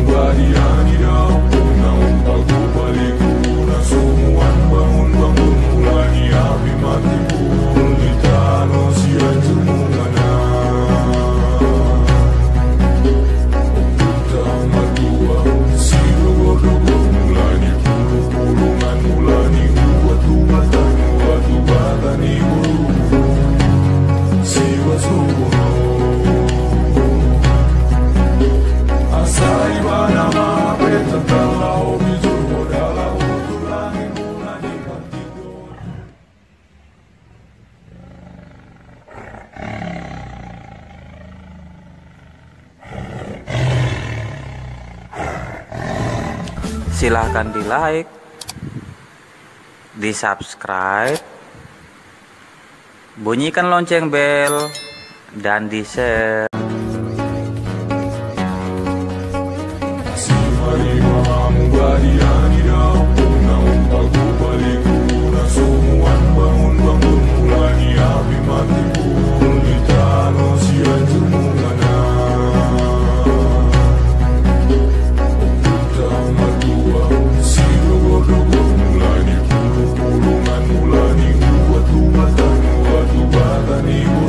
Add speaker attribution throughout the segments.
Speaker 1: bariani daw unang pagbabalik na sumuan bangun mulani api mati pun litano siya tumungana utang madua sirogodogo mulani pulungan mulani ubat-ubatan ibu siwa subuno asai bana mapeta talau bijurgo dalau tulangin mulani partido.
Speaker 2: Silahkan di like, di subscribe, bunyikan lonceng bel, dan di share.
Speaker 1: Bariani daw unang pagbabalik na sumuan bangun mulani api mati pun litano siya tumungana utang madua sirogodogo mulani pulungan mulani ubat-ubatan ibu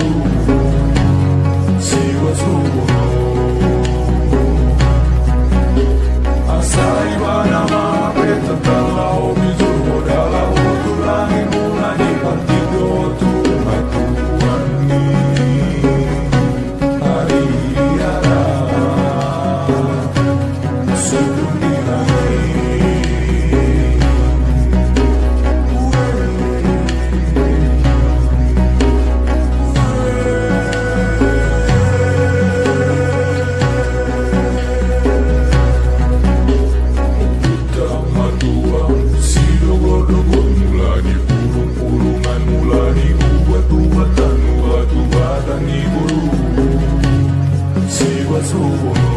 Speaker 1: siwa subuno asai bana mapeta talau bijurgo dalau tulangin mulani partido tumatuan ni hari ara sebelum siwa subuno